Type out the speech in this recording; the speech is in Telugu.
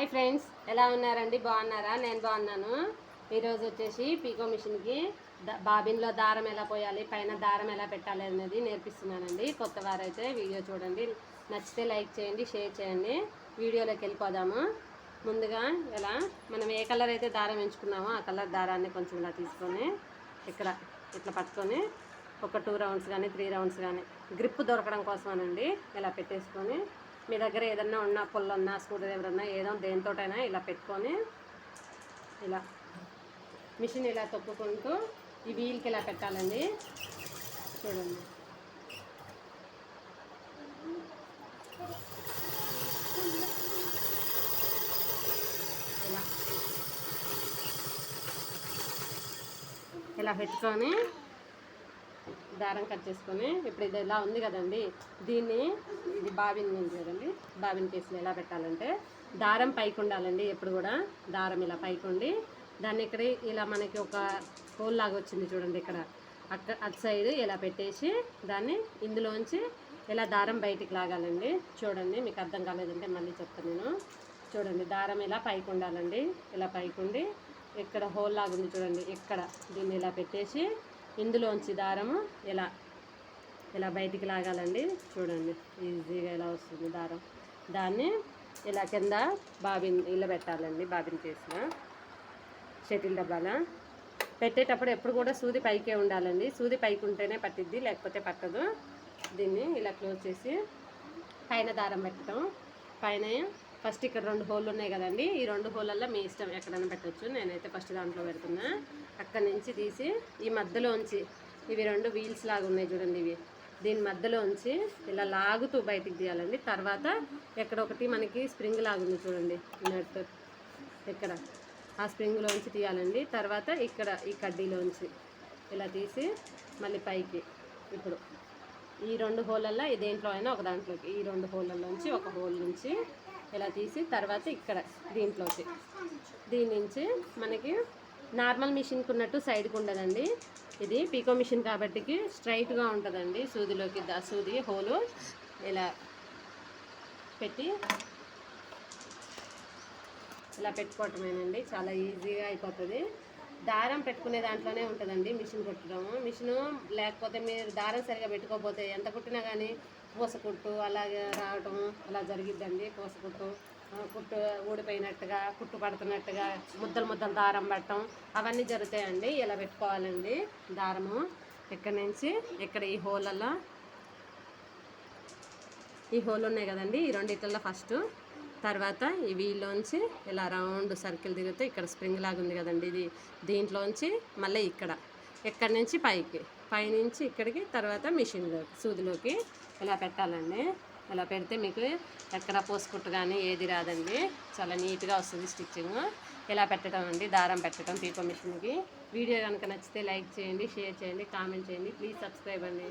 హాయ్ ఫ్రెండ్స్, ఎలా ఉన్నారండి? బాగున్నారా? నేను బాగున్నాను. ఈరోజు వచ్చేసి పీకో మిషన్కి బాబిన్లో దారం ఎలా పోయాలి, పైన దారం ఎలా పెట్టాలి అనేది నేర్పిస్తున్నానండి. కొత్త వారైతే వీడియో చూడండి, నచ్చితే లైక్ చేయండి, షేర్ చేయండి. వీడియోలోకి వెళ్ళిపోదాము. ముందుగా ఇలా మనం ఏ కలర్ అయితే దారం ఎంచుకున్నామో ఆ కలర్ దారాన్ని కొంచెం ఇలా తీసుకొని ఇక్కడ ఇట్లా పట్టుకొని ఒక 2 రౌండ్స్ కానీ 3 రౌండ్స్ కానీ గ్రిప్ దొరకడం కోసమేనండి ఇలా పెట్టేసుకొని, మీ దగ్గర ఏదన్నా ఉన్నా పుల్ల ఉన్నా స్క్రూ డ్రైవర్ ఉన్నా ఏదో దేనితోటైనా ఇలా పెట్టుకొని ఇలా మిషన్ ఇలా తొక్కుకుంటూ ఈ వీల్కి ఇలా పెట్టాలండి. చూడండి, ఇలా ఇలా పెట్టుకొని దారం కట్ చేసుకొని, ఇప్పుడు ఇది ఇలా ఉంది కదండి, దీన్ని ఇది బాబిన్ ఉంది కదండి, బాబిన్ కేసులు ఎలా పెట్టాలంటే దారం పైకి ఉండాలండి. ఎప్పుడు కూడా దారం ఇలా పైకి ఉండి దాన్ని ఇక్కడ ఇలా మనకి ఒక హోల్ లాగా వచ్చింది చూడండి, ఇక్కడ అటు సైడ్ ఇలా పెట్టేసి దాన్ని ఇందులోంచి ఇలా దారం బయటికి లాగాలండి. చూడండి, మీకు అర్థం కాలేదంటే మళ్ళీ చెప్తాను నేను. చూడండి, దారం ఇలా పైకి ఉండాలండి. ఇలా పైకి ఉండి ఇక్కడ హోల్ లాగా ఉంది చూడండి, ఇక్కడ దీన్ని ఇలా పెట్టేసి ఇందులోంచి దారము ఇలా ఇలా బయటికి లాగాలండి. చూడండి, ఈజీగా ఇలా వస్తుంది దారం. దాన్ని ఇలా కింద బాబిన్ ఇలా పెట్టాలండి. బాబిన్ చేసిన షటిల్ డబ్బాల పెట్టేటప్పుడు ఎప్పుడు కూడా సూది పైకే ఉండాలండి. సూది పైకి ఉంటేనే పట్టిద్ది, లేకపోతే పట్టదు. దీన్ని ఇలా క్లోజ్ చేసి పైన దారం పెట్టడం. పైన ఫస్ట్ ఇక్కడ 2 హోళ్ళు ఉన్నాయి కదండి, ఈ 2 హోళ్ళల్లో మీ ఇష్టం ఎక్కడైనా పెట్టచ్చు. నేనైతే ఫస్ట్ దాంట్లో పెడుతున్నా. అక్కడి నుంచి తీసి ఈ మధ్యలోంచి ఇవి 2 వీల్స్ లాగా ఉన్నాయి చూడండి, ఇవి దీని మధ్యలోంచి ఇలా లాగుతూ బయటికి తీయాలండి. తర్వాత ఎక్కడ ఒకటి మనకి స్ప్రింగ్ లాగుంది చూడండి, నట్ ఇక్కడ ఆ స్ప్రింగ్లోంచి తీయాలండి. తర్వాత ఇక్కడ ఈ కడ్డీలోంచి ఇలా తీసి మళ్ళీ పైకి ఇప్పుడు ఈ 2 హోళ్ళల్లో దేంట్లో అయినా ఒక దాంట్లోకి ఈ 2 హోళ్ళల్లోంచి ఒక హోల్ నుంచి ఇలా తీసి తర్వాత ఇక్కడ దీంట్లోకి దీని నుంచి మనకి నార్మల్ మిషన్కి ఉన్నట్టు సైడ్కి ఉండదండి. ఇది పీకో మిషన్ కాబట్టి స్ట్రైట్గా ఉంటుందండి. సూదిలోకి సూది హోలు ఇలా పెట్టి ఇలా పెట్టుకోవటమేనండి. చాలా ఈజీగా అయిపోతుంది. దారం పెట్టుకునే దాంట్లోనే ఉంటుందండి మిషన్ కుట్టడము. మిషను లేకపోతే మీరు దారం సరిగా పెట్టుకోకపోతే ఎంత కుట్టినా కానీ పూసకుట్టు అలాగే రావటం అలా జరిగిద్దండి. పూసకుట్టు కుట్టు ఊడిపోయినట్టుగా, కుట్టు పడుతున్నట్టుగా, ముద్దలు దారం పట్టడం అవన్నీ జరుగుతాయండి. ఇలా పెట్టుకోవాలండి దారము. ఇక్కడ నుంచి ఇక్కడ ఈ హోళ్ళల్లో ఈ హోల్ ఉన్నాయి కదండి, ఈ 2 ఇట్లలో ఫస్ట్, తర్వాత ఈ వీల్లోంచి ఇలా రౌండ్ సర్కిల్ తిరిగితే ఇక్కడ స్ప్రింగ్ లాగా ఉంది కదండి, ఇది దీంట్లోంచి మళ్ళీ ఎక్కడి నుంచి పైనుంచి ఇక్కడికి, తర్వాత మిషన్లోకి సూదిలోకి ఇలా పెట్టాలండి. ఇలా పెడితే మీకు ఎక్కడ పోసుకుట్టు కానీ ఏది రాదండి. చాలా నీట్గా వస్తుంది స్టిచ్చింగ్. ఇలా పెట్టడం అండి, దారం పెట్టడం పీకో మిషన్కి. వీడియో కనుక నచ్చితే లైక్ చేయండి, షేర్ చేయండి, కామెంట్ చేయండి. ప్లీజ్ సబ్స్క్రైబ్ అండి.